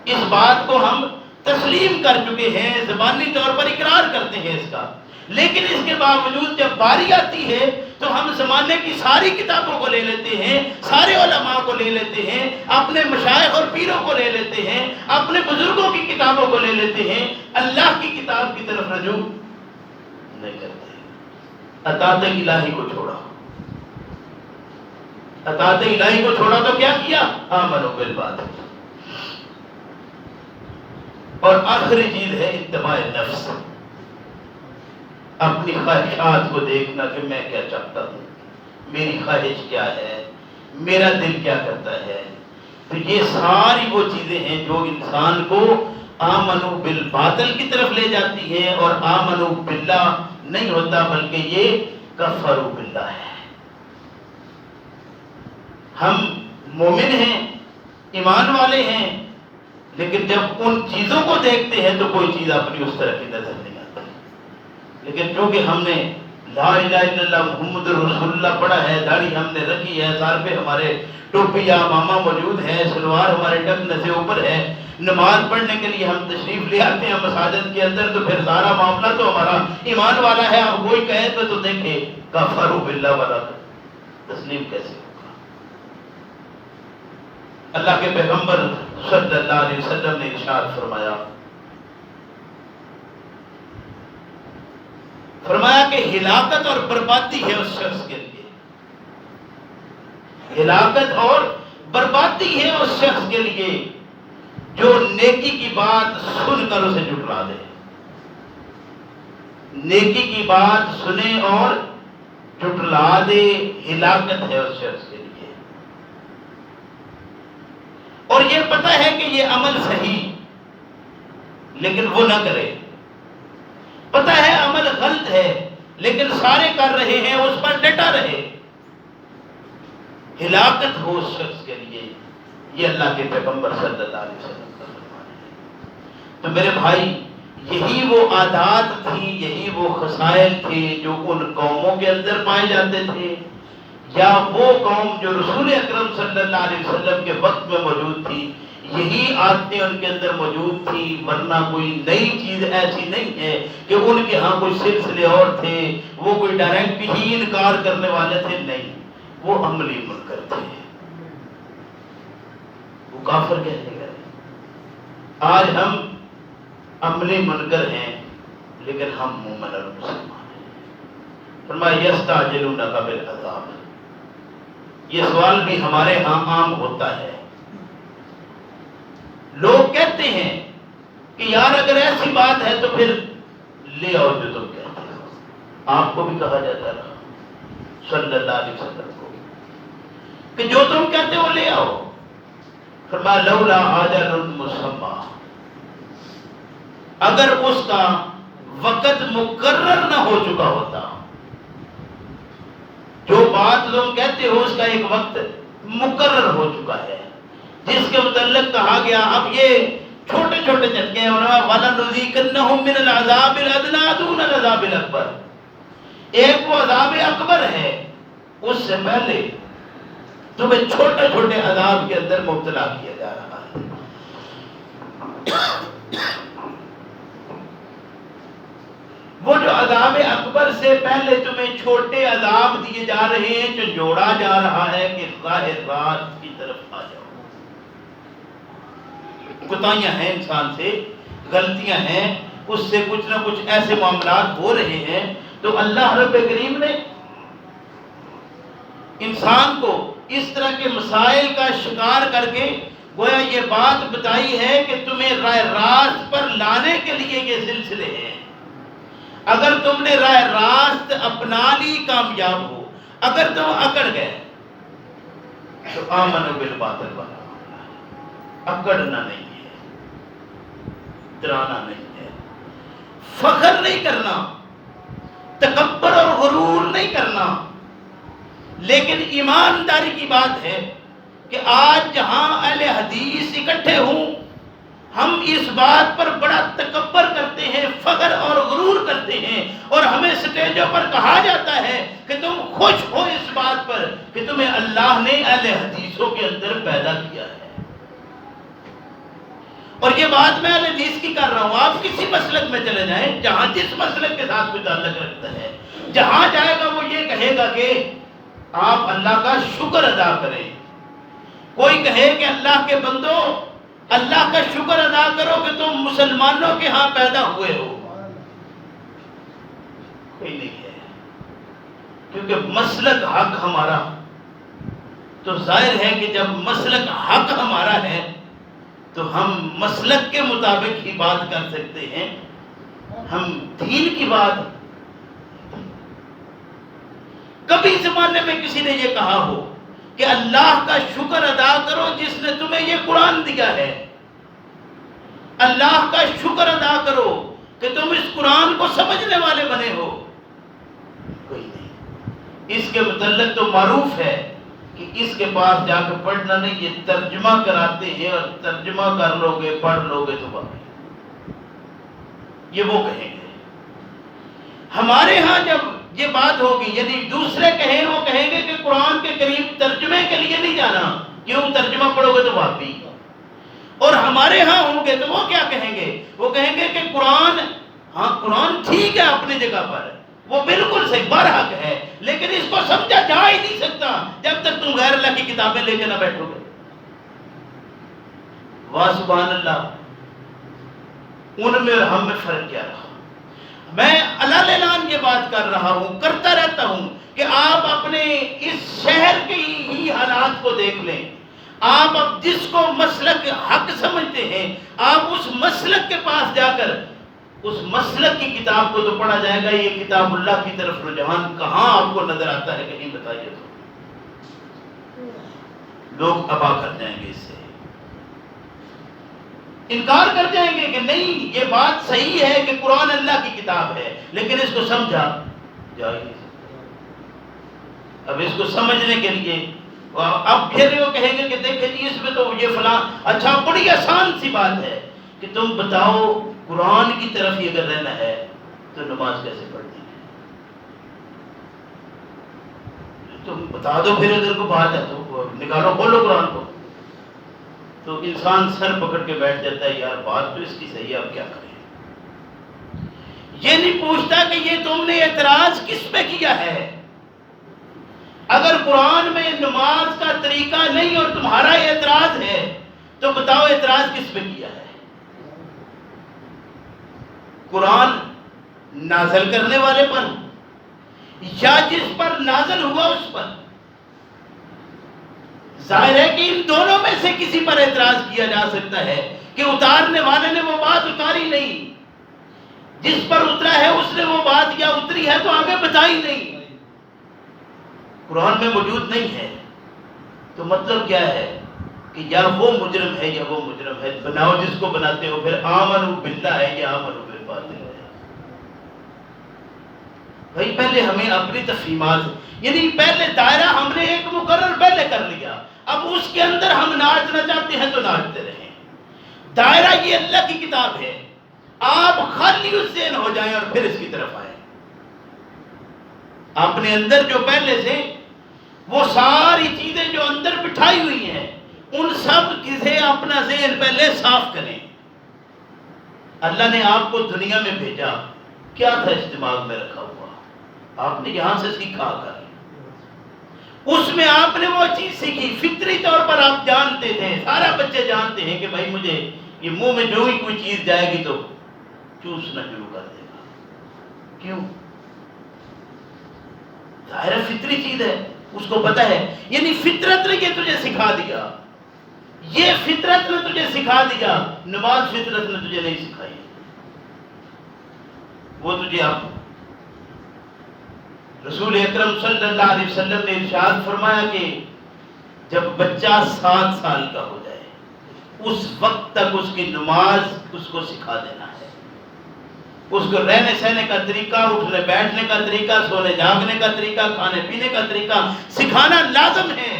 اس بات کو ہم تسلیم کر چکے ہیں، زبانی طور پر اقرار کرتے ہیں اس کا، لیکن اس کے باوجود جب باری آتی ہے تو ہم زمانے کی ساری کتابوں کو لے لیتے ہیں، سارے علماء کو لے لیتے ہیں، اپنے مشائخ اور پیروں کو لے لیتے ہیں، اپنے بزرگوں کی کتابوں کو لے لیتے ہیں، اللہ کی کتاب کی طرف رجوع نہیں کرتے۔ اطاعت الہی کو چھوڑا، اطاعت الہی کو چھوڑا تو کیا کیا؟ آمنوا بالباطل۔ اور آخری چیز ہے اتباع نفس، اپنی خواہشات کو دیکھنا کہ میں کیا چاہتا ہوں، میری خواہش کیا ہے، میرا دل کیا کرتا ہے۔ تو یہ ساری وہ چیزیں ہیں جو انسان کو آمنوا بالباطل کی طرف لے جاتی ہیں، اور آمنوا باللہ نہیں ہوتا بلکہ یہ کفروا باللہ ہے۔ ہم مومن ہیں، ایمان والے ہیں، لیکن جب ان چیزوں کو دیکھتے ہیں تو کوئی چیز اپنی اس طرح کی نظر نہیں آتی، لیکن چونکہ ہم نے لا الہ الا اللہ محمد رسول اللہ پڑھا ہے، داڑھی ہم نے رکھی ہے، سار پہ ہمارے ٹوپی یا امامہ موجود ہے، سلوار ہمارے ٹخنے سے اوپر ہے، نماز پڑھنے کے لیے ہم تشریف لے آتے ہیں مساجد کے اندر، تو پھر سارا معاملہ تو ہمارا ایمان والا ہے۔ اب کوئی کہے تو دیکھے کفروا باللہ والا تسلیم کیسے ہوگا؟ اللہ کے پیغمبر صلی اللہ علیہ وسلم نے ارشاد فرمایا فرمایا کہ ہلاکت اور بربادی ہے اس شخص کے لیے، ہلاکت اور بربادی ہے اس شخص کے لیے جو نیکی کی بات سن کر اسے جھٹلا دے، نیکی کی بات سنے اور جھٹلا دے، ہلاکت ہے اس شخص کے لیے۔ اور یہ پتہ ہے کہ یہ عمل صحیح لیکن وہ نہ کرے، پتہ ہے عمل غلط ہے لیکن سارے کر رہے ہیں، اس پر ڈٹا رہے، ہلاکت ہو اس شخص کے لیے۔ یہ اللہ کے پیغمبر صلی اللہ علیہ وسلم کا فرمان ہے۔ تو میرے بھائی، یہی وہ عادات تھی، یہی وہ خصائل تھے جو ان قوموں کے اندر پائے جاتے تھے، یا وہ قوم جو رسول اکرم صلی اللہ علیہ وسلم کے وقت میں موجود تھی، یہی عادتیں ان کے اندر موجود تھی، ورنہ کوئی نئی چیز ایسی نہیں ہے کہ ان کے ہاں کوئی سلسلے اور تھے، وہ کوئی ڈائریکٹ ہی انکار کرنے والے تھے، نہیں، وہ عملی منکر تھے، وہ کافر کہنے گئے۔ آج ہم عملی منکر ہیں لیکن ہم مومن اور مسلمان ہیں۔ فرمایا یستعجلونک بالعذاب، یہ سوال بھی ہمارے ہاں عام ہوتا ہے۔ لوگ کہتے ہیں کہ یار اگر ایسی بات ہے تو پھر لے آؤ جو تم کہتے ہو۔ آپ کو بھی کہا جاتا رہا صلی اللہ علیہ وسلم کو کہ جو تم کہتے ہو لے آؤ۔ فرمایا لولا اجل مسمى، اگر اس کا وقت مقرر نہ ہو چکا ہوتا، جو بات تم کہتے ہو اس کا ایک وقت مقرر ہو چکا ہے، جس کے متعلق کہا گیا اب یہ چھوٹے چھوٹے جھٹکے ہیں، وَلَنُذِيقَنَّهُم مِّنَ الْعَذَابِ الْأَدْنَىٰ دُونَ الْعَذَابِ الْأَكْبَرِ، ایک وہ عذاب اکبر ہے، اس سے پہلے تمہیں چھوٹے چھوٹے عذاب کے اندر مبتلا کیا جا رہا ہے۔ وہ جو عذاب اکبر سے پہلے تمہیں چھوٹے عذاب دیے جا رہے ہیں، جو جوڑا جا رہا ہے کہ راہ راست کی طرف آ جاؤ۔ کوتاہیاں ہیں انسان سے، غلطیاں ہیں، اس سے کچھ نہ کچھ ایسے معاملات ہو رہے ہیں، تو اللہ رب کریم نے انسان کو اس طرح کے مسائل کا شکار کر کے گویا یہ بات بتائی ہے کہ تمہیں راہ راست پر لانے کے لیے یہ سلسلے ہیں۔ اگر تم نے راہ راست اپنا لی، کامیاب ہو، اگر تم اکڑ گئے تو آمنوا بالباطل بنا، اکڑنا نہیں ہے، ڈرانا نہیں ہے، فخر نہیں کرنا، تکبر اور غرور نہیں کرنا، لیکن ایمانداری کی بات ہے کہ آج جہاں اہل حدیث اکٹھے ہوں، ہم اس بات پر بڑا تکبر کرتے ہیں، فخر اور غرور کرتے ہیں، اور ہمیں سٹیجوں پر کہا جاتا ہے کہ تم خوش ہو اس بات پر کہ تمہیں اللہ نے اہل حدیثوں کے اندر پیدا کیا ہے۔ اور یہ بات میں اہل حدیث کی کر رہا ہوں، آپ کسی مسلک میں چلے جائیں، جہاں جس مسلک کے ساتھ کوئی تعلق رکھتا ہے، جہاں جائے گا وہ یہ کہے گا کہ آپ اللہ کا شکر ادا کریں۔ کوئی کہے کہ اللہ کے بندو اللہ کا شکر ادا کرو کہ تم مسلمانوں کے ہاں پیدا ہوئے ہو، کوئی نہیں ہے، کیونکہ مسلک حق ہمارا، تو ظاہر ہے کہ جب مسلک حق ہمارا ہے تو ہم مسلک کے مطابق ہی بات کر سکتے ہیں، ہم دین کی بات کبھی زمانے میں کسی نے یہ کہا ہو کہ اللہ کا شکر ادا کرو جس نے تمہیں یہ قرآن دیا ہے، اللہ کا شکر ادا کرو کہ تم اس قرآن کو سمجھنے والے بنے ہو، کوئی نہیں۔ اس کے متعلق تو معروف ہے کہ اس کے پاس جا کے پڑھنا نہیں، یہ ترجمہ کراتے ہیں، اور ترجمہ کر لو گے پڑھ لو گے تو باقی یہ وہ کہیں گے۔ ہمارے ہاں جب یہ بات ہوگی، یعنی دوسرے کہیں، وہ کہیں گے کہ قرآن کے قریب ترجمے کے لیے نہیں جانا، کیوں ترجمہ پڑھو گے تو واپی، اور ہمارے ہاں ہوں گے تو وہ کیا کہیں گے، وہ کہیں گے کہ قرآن، ہاں قرآن ٹھیک ہے اپنی جگہ پر، وہ بالکل صحیح برحق ہے، لیکن اس کو سمجھا جا ہی نہیں سکتا جب تک تم غیر اللہ کی کتابیں لے کے نہ بیٹھو گے۔ واہ سبحان اللہ، ان میں اور ہم میں فرق کیا رہا؟ میں علل اعلان یہ بات کر رہا ہوں، کرتا رہتا ہوں کہ آپ اپنے اس شہر کے ہی حالات کو دیکھ لیں. آپ اب جس کو مسلک حق سمجھتے ہیں، آپ اس مسلک کے پاس جا کر اس مسلک کی کتاب کو تو پڑھا جائے گا، یہ کتاب اللہ کی طرف رجحان کہاں آپ کو نظر آتا ہے؟ کہیں بتائیے تو. لوگ ابا کر جائیں گے، اس سے انکار کر جائیں گے کہ نہیں، یہ بات صحیح ہے کہ قرآن اللہ کی کتاب ہے، لیکن اس کو سمجھا جا ہی نہیں سکتا. اب اس کو سمجھنے کے لیے اب پھر وہ کہیں گے کہ دیکھیں جی اس میں تو یہ فلاں. اچھا، بڑی آسان سی بات ہے کہ تم بتاؤ قرآن کی طرف ہی اگر رہنا ہے تو نماز کیسے پڑھنی ہے؟ تم بتا دو، پھر اگر کوئی بات ہے تو نکالو، کھولو قرآن کو. تو انسان سر پکڑ کے بیٹھ جاتا ہے، یار بات تو اس کی صحیح ہے، اب کیا کریں؟ یہ نہیں پوچھتا کہ یہ تم نے اعتراض کس پہ کیا ہے. اگر قرآن میں نماز کا طریقہ نہیں اور تمہارا اعتراض ہے تو بتاؤ اعتراض کس پہ کیا ہے؟ قرآن نازل کرنے والے پر یا جس پر نازل ہوا اس پر؟ ظاہر ہے کہ ان دونوں میں سے کسی پر اعتراض کیا جا سکتا ہے کہ اتارنے والے نے وہ بات اتاری نہیں، جس پر اترا ہے اس نے وہ بات یا اتری ہے تو آگے بتائی نہیں، قرآن میں موجود نہیں ہے. تو مطلب کیا ہے کہ یا وہ مجرم ہے یا وہ مجرم ہے. بناؤ جس کو بناتے ہو، پھر آمنو باللہ ہے یا آمنو بالباطل ہے. بھائی پہلے ہمیں اپنی تفہیمات، یعنی پہلے دائرہ ہم نے ایک مقرر پہلے کر لیا، اب اس کے اندر ہم ناچنا چاہتے ہیں تو ناچتے رہیں. دائرہ یہ اللہ کی کتاب ہے، آپ خالی اس ذہن ہو جائیں اور پھر اس کی طرف آئیں. اپنے اندر جو پہلے سے وہ ساری چیزیں جو اندر بٹھائی ہوئی ہیں، ان سب سے اپنا ذہن پہلے صاف کریں. اللہ نے آپ کو دنیا میں بھیجا، کیا تھا اس دماغ میں رکھا ہوا؟ آپ نے یہاں سے سیکھا کر، اس میں آپ نے وہ چیز سیکھی. فطری طور پر آپ جانتے تھے، سارا بچے جانتے ہیں کہ بھائی مجھے یہ منہ میں جو ہی کوئی چیز جائے گی تو چوسنا شروع کر دے گا. کیوں؟ ظاہر فطری چیز ہے، اس کو پتہ ہے. یعنی فطرت نے یہ تجھے سکھا دیا، یہ فطرت نے تجھے سکھا دیا. نماز فطرت نے تجھے نہیں سکھائی، وہ تجھے اب رسول اکرم صلی اللہ علیہ وسلم نے ارشاد فرمایا کہ جب بچہ 7 سال کا ہو جائے اس وقت تک اس کی نماز اس کو سکھا دینا ہے. اس کو رہنے سہنے کا طریقہ، اٹھنے بیٹھنے کا طریقہ، سونے جاگنے کا طریقہ، کھانے پینے کا طریقہ سکھانا لازم ہے.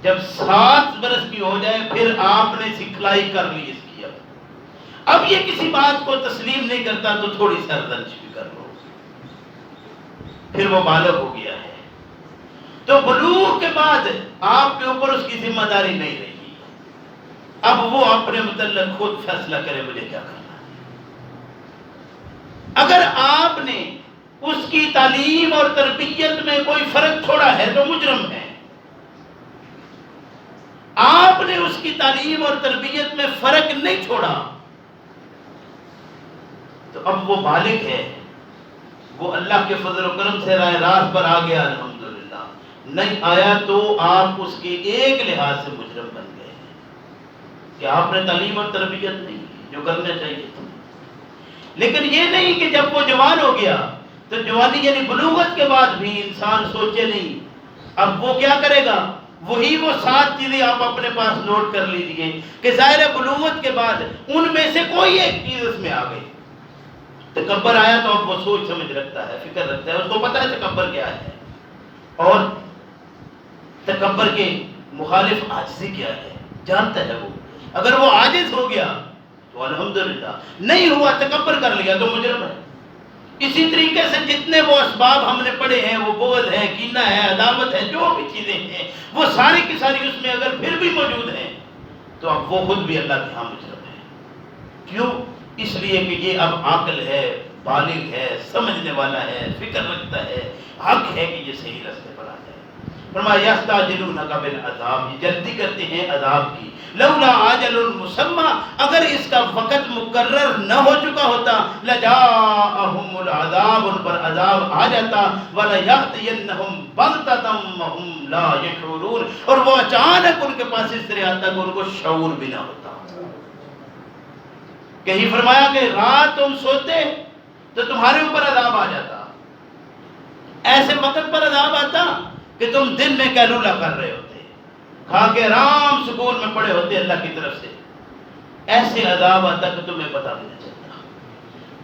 جب 7 برس کی ہو جائے پھر آپ نے سکھلائی کر لی اس کی. اب یہ کسی بات کو تسلیم نہیں کرتا تو تھوڑی سرزنش بھی کر لو، پھر وہ بالغ ہو گیا ہے. تو بلوغ کے بعد آپ کے اوپر اس کی ذمہ داری نہیں رہی. اب وہ اپنے متعلق خود فیصلہ کرے مجھے کیا کرنا ہے. اگر آپ نے اس کی تعلیم اور تربیت میں کوئی فرق چھوڑا ہے تو مجرم ہے. آپ نے اس کی تعلیم اور تربیت میں فرق نہیں چھوڑا تو اب وہ بالغ ہے، وہ اللہ کے فضل و کرم سے راہ راست پر آ گیا الحمدللہ. نہیں آیا تو آپ اس کے ایک لحاظ سے مجرم بن گئے کہ آپ نے تعلیم اور تربیت نہیں کی جو کرنا چاہیے تھا. لیکن یہ نہیں کہ جب وہ جوان ہو گیا تو جوانی یعنی بلوغت کے بعد بھی انسان سوچے نہیں اب وہ کیا کرے گا. وہی وہ 7 چیزیں آپ اپنے پاس نوٹ کر لیجئے کہ ظاہر بلوغت کے بعد ان میں سے کوئی ایک چیز اس میں آ گئی. تکبر آیا تو اب وہ سوچ سمجھ رکھتا ہے، فکر رکھتا ہے، اس کو پتہ ہے تکبر کیا ہے اور تکبر کے مخالف عاجزی کیا ہے، جانتا ہے. وہ اگر وہ عاجز ہو گیا تو الحمدللہ، نہیں ہوا تکبر کر لیا تو مجرم ہے. اسی طریقے سے جتنے وہ اسباب ہم نے پڑھے ہیں، وہ بغض ہے، کینہ ہے، عداوت ہے، جو بھی چیزیں ہیں وہ ساری کی ساری اس میں اگر پھر بھی موجود ہیں تو اب وہ خود بھی اللہ کے ہاں مجرم ہے. کیوں؟ اس لیے کہ یہ اب عاقل ہے، بالغ ہے، سمجھنے والا ہے، فکر رکھتا ہے، حق ہے کہ یہ صحیح راستے پر آ جائے. فرمایا یستعجلونک بالعذاب، یہ جلدی کرتے ہیں عذاب کی، لولا اجل مسمى، اگر اس کا وقت مقرر نہ ہو چکا ہوتا لجاءہم العذاب، ان پر عذاب آ جاتا، وليأتینہم بغتۃ وہم لا یشعرون، اور وہ اچانک ان کے پاس اس طرح آتا کہ ان کو شعور بھی نہ ہوتا۔ کہیں فرمایا کہ رات تم سوتے تو تمہارے اوپر عذاب آ جاتا، ایسے وقت پر عذاب آتا کہ تم دن میں قیلولہ کر رہے ہوتے، کھا کے آرام سکون میں پڑے ہوتے اللہ کی طرف سے، ایسے عذاب آتا کہ تمہیں پتہ بھی نہ چلتا۔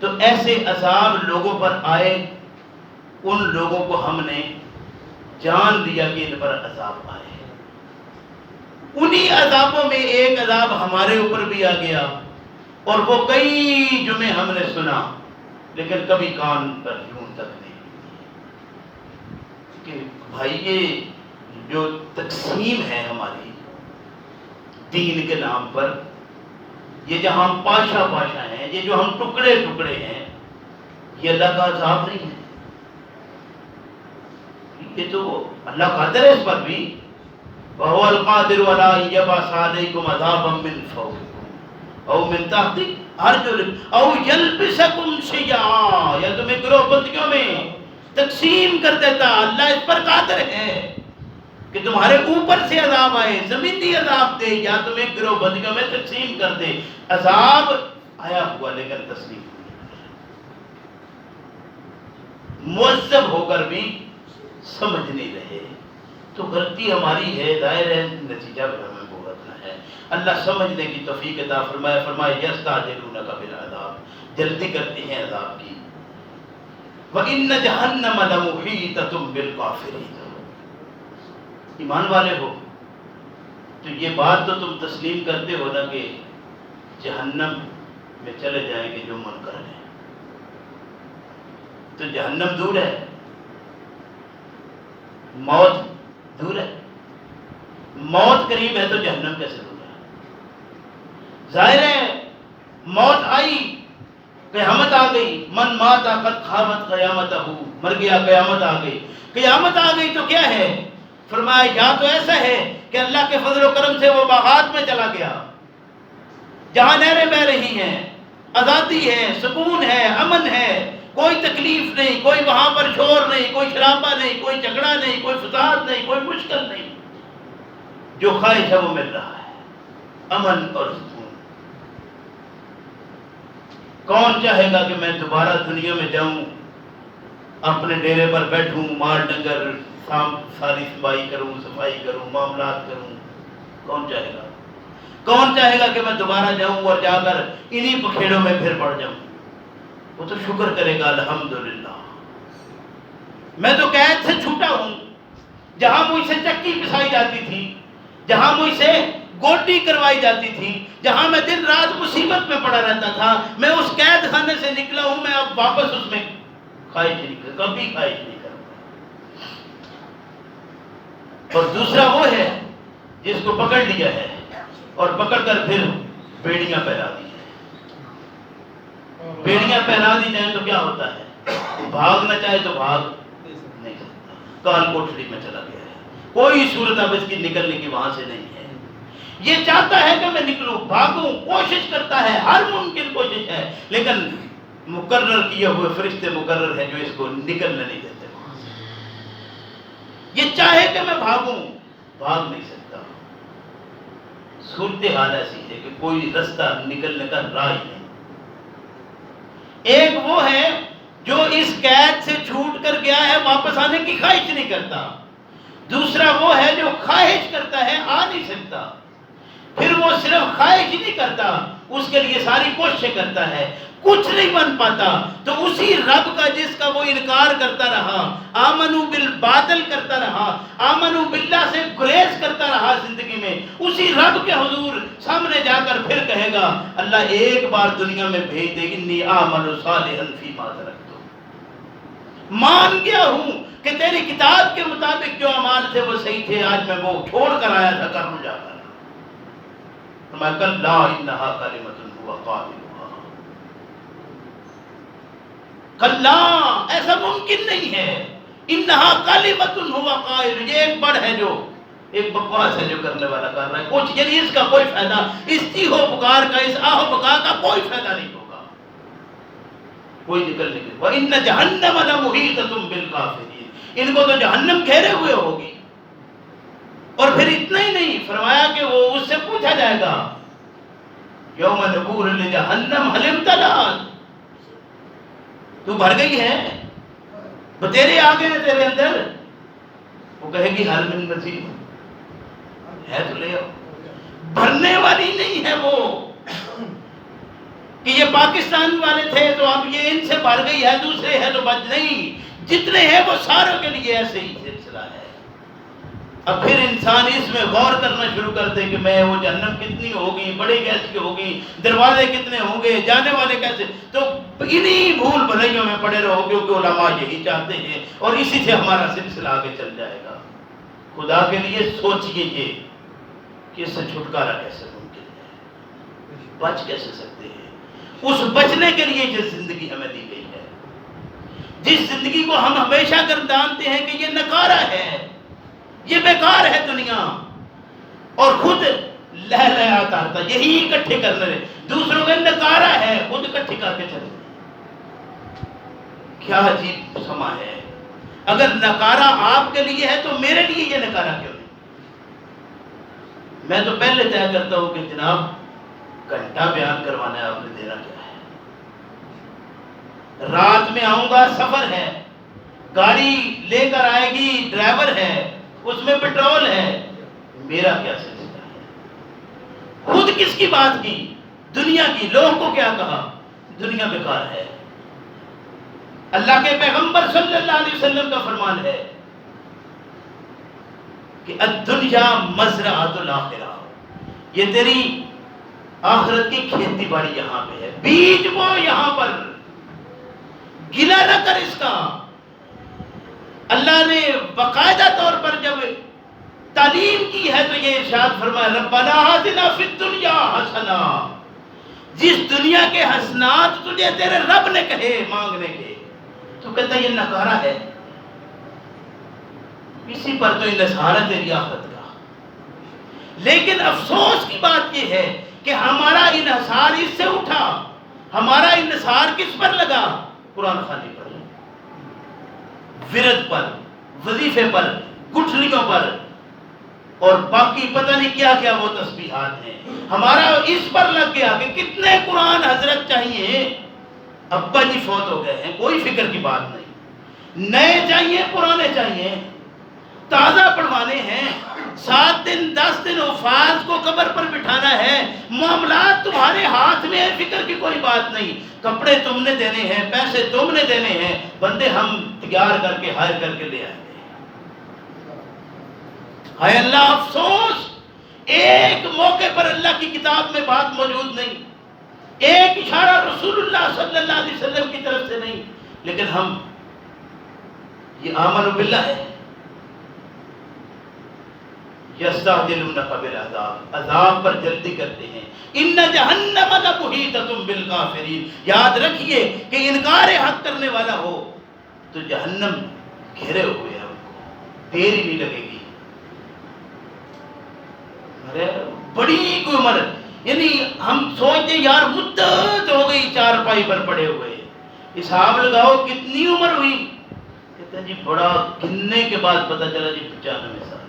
تو ایسے عذاب لوگوں پر آئے، ان لوگوں کو ہم نے جان لیا کہ ان پر عذاب آئے، انہی عذابوں میں ایک عذاب ہمارے اوپر بھی آ گیا، اور وہ کئی جمعے ہم نے سنا لیکن کبھی کان پر یوں تک نہیں کہ بھائی یہ جو تقسیم ہے ہماری دین کے نام پر، یہ جہاں ہم پاشا پاشا ہیں، یہ جو ہم ٹکڑے ٹکڑے ہیں، یہ اللہ کا عذاب نہیں ہے، یہ تو اللہ قادر ہے اس پر بھی، وَهُوَ الْقَادِرُ عَلَىٰ أَن يَبْعَثَ عَلَيْكُمْ عَذَابًا مِّن فَوْقِكُمْ أَوْ مِن تَحْتِ أَرْجُلِكُمْ أَوْ يَلْبِسَكُمْ شِيَعًا، یا تمہیں گروہ بندیوں میں تقسیم کر دیتا۔ اللہ اس پر قادر ہے کہ تمہارے اوپر سے عذاب آئے، زمینی عذاب دے، یا تمہیں گروہ بندیوں میں تقسیم کر دے۔ عذاب آیا ہوا لیکن تسلیم معذب ہو کر بھی سمجھ نہیں رہے، تو غلطی ہماری ہے، ظاہر ہے نتیجہ بھی ہمیں بھگتنا ہے۔ اللہ سمجھنے کی توفیق عطا فرمائے۔ فرمائے یستعجلونک بالعذاب، جلدی کرتے ہیں عذاب کی، وَإِنَّ جَهَنَّمَ لَمُحِيطَةٌ بِالْكَافِرِينَ۔ ایمان والے ہو تو یہ بات تو تم تسلیم کرتے ہو نا کہ جہنم میں چلے جائیں گے جو منکر ہیں، تو جہنم دور ہے، موت دور ہے، موت قریب ہے تو جہنم کیسے دور ہے؟ ظاہر ہے موت آئی، قیامت آ گئی، من مات قد خابت قیامتہ، مر گیا قیامت آ گئی، قیامت آ گئی تو کیا ہے؟ فرمایا یا تو ایسا ہے کہ اللہ کے فضل و کرم سے وہ باغات میں چلا گیا جہاں نہریں بہ رہی ہیں، آزادی ہے، سکون ہے، امن ہے، کوئی تکلیف نہیں، کوئی وہاں پر شور نہیں، کوئی شرابہ نہیں، کوئی جھگڑا نہیں، کوئی فساد نہیں، کوئی مشکل نہیں، جو خواہش ہے وہ مل رہا ہے، امن اور سکون۔ کون چاہے گا کہ میں دوبارہ دنیا میں جاؤں، اپنے ڈیرے پر بیٹھوں، مال ڈنگر ساری صفائی کروں، معاملات کروں؟ کون چاہے گا؟ کون چاہے گا کہ میں دوبارہ جاؤں اور جا کر انہی پکھیڑوں میں پھر پڑ جاؤں؟ وہ تو شکر کرے گا الحمدللہ میں تو قید سے چھوٹا ہوں، جہاں مجھ سے چکی پسائی جاتی تھی، جہاں مجھ سے گوٹی کروائی جاتی تھی، جہاں میں دن رات مصیبت میں پڑا رہتا تھا، میں اس قید خانے سے نکلا ہوں، میں اب واپس اس میں خواہش نہیں کروں، کبھی خواہش نہیں کروں گا۔ اور دوسرا وہ ہے جس کو پکڑ لیا ہے اور پکڑ کر پھر بیڑیاں پہنا دی ہیں۔ بیڑیاں پہنا دی جائیں تو کیا ہوتا ہے؟ بھاگنا چاہے تو بھاگ نہیں سکتا، کال کوٹڑی میں چلا گیا ہے، کوئی صورت اب اس کی نکلنے کی وہاں سے نہیں ہے۔ یہ چاہتا ہے کہ میں نکلوں، بھاگوں، کوشش کرتا ہے، ہر ممکن کوشش ہے، لیکن مقرر کیے ہوئے فرشتے مقرر ہیں جو اس کو نکلنے نہیں دیتے۔ یہ چاہے کہ میں بھاگوں، بھاگ نہیں سکتا۔ صورتحال ایسی ہے کہ کوئی رستہ نکلنے کا راہ ہی نہیں۔ ایک وہ ہے جو اس قید سے چھوٹ کر گیا ہے، واپس آنے کی خواہش نہیں کرتا، دوسرا وہ ہے جو خواہش کرتا ہے، آ نہیں سکتا، پھر وہ صرف خواہش ہی نہیں کرتا، اس کے لیے ساری کوششیں کرتا ہے، کچھ نہیں بن پاتا، تو اسی رب کا جس کا وہ انکار کرتا رہا، آمنو بالباطل کرتا رہا، آمنو باللہ سے گریز کرتا رہا زندگی میں، اسی رب کے حضور سامنے جا کر پھر کہے گا اللہ ایک بار دنیا میں بھیج دے، انی اعمل صالحا فیما ترکت، مان گیا ہوں کہ تیری کتاب کے مطابق جو اعمال تھے وہ صحیح تھے، آج میں وہ چھوڑ کر آیا تھا، کر جا کر میں کلا انہا کلمۃ هو قائلها، کلا ایسا ممکن نہیں ہے انہا کلمۃ ہوا قائل، یہ ایک بڑ ہے جو ایک بکواس ہے جو کرنے والا کر رہا ہے کچھ، یعنی اس کا کوئی فائدہ، اس چیخو پکار کا، اس آہو پکار کا کوئی فائدہ نہیں ہوگا، کوئی نکل نہیں گا۔ وَإِنَّ جَهَنَّمَ لَمُحِيطَةٌ بِالْكَافِرِينَ، ان کو تو جہنم گھیرے ہوئے ہوگی۔ اور پھر اتنا ہی نہیں، فرمایا کہ وہ اس سے پوچھا جائے گا یوم نقول لجہنم هل امتلأت، تو بھر گئی ہے، بتیرے آگے ہیں تیرے اندر، وہ کہے گی حل من مزید، ہے تو لے آؤ، بھرنے والی نہیں ہے وہ، کہ یہ پاکستان والے تھے تو اب یہ ان سے بھر گئی ہے، دوسرے ہے تو بچ نہیں، جتنے ہیں وہ ساروں کے لیے ایسے ہی سلسلہ ہے۔ اب پھر انسان اس میں غور کرنا شروع کر دے کہ میں وہ جہنم کتنی ہوگی، بڑے کیسی ہوگی، دروازے کتنے ہوں گے، جانے والے کیسے، تو انہی بھول بھلائیوں میں پڑے رہو، کیونکہ علماء یہی چاہتے ہیں اور اسی سے ہمارا سلسلہ آگے چل جائے گا۔ خدا کے لیے سوچئے یہ کہ اس سے چھٹکارا کیسے ممکن ہے، بچ کیسے سکتے ہیں، اس بچنے کے لیے جس زندگی ہمیں دی گئی ہے، جس زندگی کو ہم ہمیشہ گردانتے ہیں کہ یہ نکارہ ہے، یہ بیکار ہے دنیا، اور خود لہلہاتا آتا یہی اکٹھے کرنے رہے، دوسروں میں نکارہ ہے، خود اکٹھے کر کے چلے۔ کیا عجیب سما ہے، اگر نکارہ آپ کے لیے ہے تو میرے لیے یہ نکارہ کیوں نہیں؟ میں تو پہلے طے کرتا ہوں کہ جناب گھنٹہ بیان کروانا ہے، آپ نے دینا کیا ہے؟ رات میں آؤں گا، سفر ہے، گاڑی لے کر آئے گی، ڈرائیور ہے، اس میں پیٹرول ہے، میرا کیا سلسلہ ہے؟ خود کس کی بات کی؟ دنیا کی۔ لوگوں کو کیا کہا؟ دنیا بیکار ہے۔ اللہ کے پیغمبر صلی اللہ علیہ وسلم کا فرمان ہے کہ الدنیا مزرعۃ الآخرہ، یہ تیری آخرت کی کھیتی باڑی یہاں پہ ہے، بیج بو یہاں پر، گلا نہ کر اس کا۔ اللہ نے باقاعدہ طور پر جب تعلیم کی ہے تو یہ ارشاد فرمایا ربنا آتنا فی الدنیا حسنہ، جس دنیا کے حسنات تجھے تیرے رب نے کہے مانگنے کے، تو کہتا ہے یہ نکارہ ہے، اسی پر تو انحصار ہے تیری آخرت کا۔ لیکن افسوس کی بات یہ ہے کہ ہمارا انحصار اس سے اٹھا، ہمارا انحصار کس پر لگا؟ قرآن خوانی پر، ورد پر، وظیفے پر، گٹھلیوں پر، اور باقی پتہ نہیں کیا کیا وہ تسبیحات ہیں، ہمارا اس پر لگ گیا کہ کتنے قرآن حضرت چاہیے، ابا جی فوت ہو گئے ہیں، کوئی فکر کی بات نہیں، نئے چاہیے پرانے چاہیے، تازہ پڑھوانے ہیں، 7 دن 10 دن حفاظ کو قبر پر بٹھانا ہے، معاملات تمہارے ہاتھ میں ہے، فکر کی کوئی بات نہیں، کپڑے تم نے دینے ہیں، پیسے تم نے دینے ہیں، بندے ہم تیار کر کے ہائر کر کے لے آئیں گے۔ ہائے اللہ افسوس، ایک موقع پر اللہ کی کتاب میں بات موجود نہیں، ایک اشارہ رسول اللہ صلی اللہ علیہ وسلم کی طرف سے نہیں، لیکن ہم یہ آمن باللہ ہے، یستعجلونک بالعذاب، عذاب پر جلدی کرتے ہیں، ان جہنم لمحیطۃ بالکافرین، یاد رکھیے کہ انکار حق کرنے والا ہو تو جہنم گھیرے ہوئے ہے، ان کو دیر ہی نہیں لگے گی۔ ارے بڑی کوئی عمر، یعنی ہم سوچتے ہیں یار مدت ہو گئی چارپائی پر پڑے ہوئے، حساب لگاؤ کتنی عمر ہوئی، کہتے ہیں جی بڑا گننے کے بعد پتہ چلا جی 95 سال ہے۔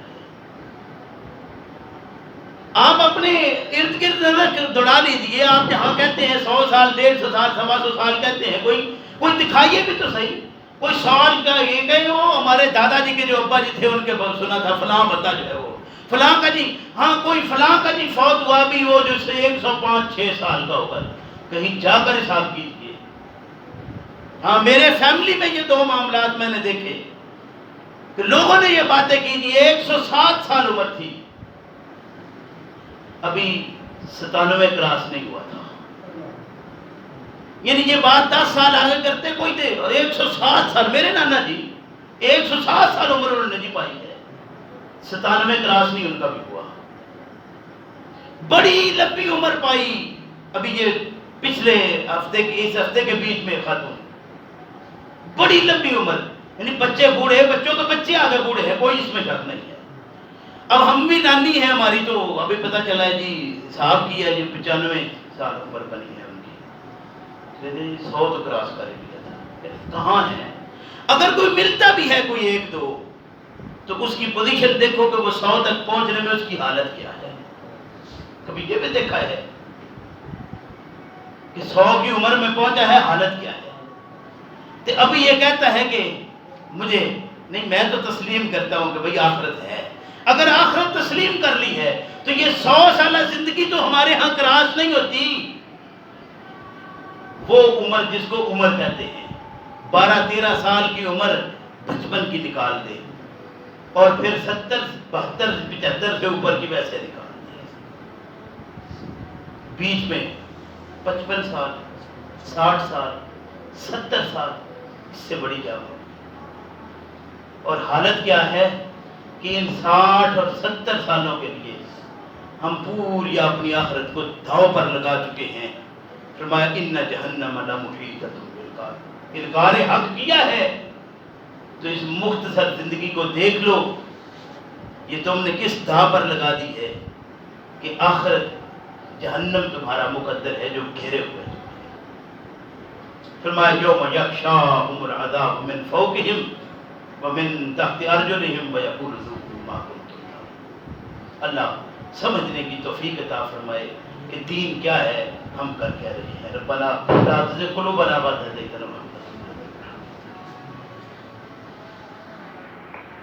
آپ اپنے ارد گرد نظر دوڑا لیجیے، آپ جہاں کہتے ہیں 100 سال 150 سال 125 سال کہتے ہیں، کوئی دکھائیے بھی تو صحیح، کوئی سال کا یہ کہ وہ ہمارے دادا جی کے جو ابا جی تھے ان کے بہت سنا تھا فلاں بندہ جو ہے وہ فلاں کا جی، ہاں کوئی فلاں کا جی فوت ہوا بھی وہ جو سے 105-6 سال کا ہوگا، کہیں جا کر حساب کیجیے۔ ہاں میرے فیملی میں یہ 2 معاملات میں نے دیکھے کہ لوگوں نے یہ باتیں کی جی 107 سال عمر تھی، ابھی 97 کراس نہیں ہوا تھا، یعنی یہ بات 10 سال آگے کرتے کوئی دے، اور 107 سال میرے نانا جی 107 سال عمر انہوں نے جی پائی ہے، 97 کراس نہیں ان کا بھی ہوا، بڑی لمبی عمر پائی۔ ابھی یہ پچھلے ہفتے اس ہفتے کے بیچ میں خاتون، بڑی لمبی عمر، یعنی بچے بوڑھے، بچوں کے بچے آگے بوڑھے ہیں، کوئی اس میں شک نہیں ہے۔ اب ہم بھی نانی ہیں ہماری، تو ابھی پتہ چلا ہے جی صاحب کی ہے جی 95 سال عمر بنی ہے ان کی، 100 تو کراس کر لیا تھا، کہاں ہے؟ اگر کوئی ملتا بھی ہے کوئی ایک دو، تو اس کی پوزیشن دیکھو کہ وہ 100 تک پہنچنے میں اس کی حالت کیا ہے۔ کبھی یہ بھی دیکھا ہے کہ 100 کی عمر میں پہنچا ہے، حالت کیا ہے؟ تو ابھی یہ کہتا ہے کہ مجھے نہیں، میں تو تسلیم کرتا ہوں کہ بھئی آخرت ہے۔ اگر آخرت تسلیم کر لی ہے تو یہ 100 سالہ زندگی تو ہمارے ہاں کراس نہیں ہوتی۔ وہ عمر جس کو عمر کہتے ہیں، 12-13 سال کی عمر بچپن کی نکال دے، اور پھر 70 72 75 سے اوپر کی ویسے نکال دے، بیچ میں 55 سال 60 سال 70 سال، اس سے بڑی کیا ہو؟ اور حالت کیا ہے کہ ان 60 اور 70 سالوں کے لیے ہم پوری اپنی آخرت کو داؤ پر لگا چکے ہیں۔ فرمایا ان جہنم لمحیطۃ بالکافرین، انکار حق کیا ہے تو اس مختصر زندگی کو دیکھ لو، یہ تم نے کس داؤ پر لگا دی ہے کہ آخرت جہنم تمہارا مقدر ہے جو گھیرے ہوئے ہے۔ فرمایا یوم یغشاہم العذاب من فوقہم ومن تحت ارجلہم ویقول ذوقوا ما کنتم تعملون۔ اللہ سمجھنے کی توفیق عطا فرمائے کہ دین کیا ہے، ہم کر کہہ رہے ہیں۔ ربنا لا تزغ قلوبنا بعد إذ هديتنا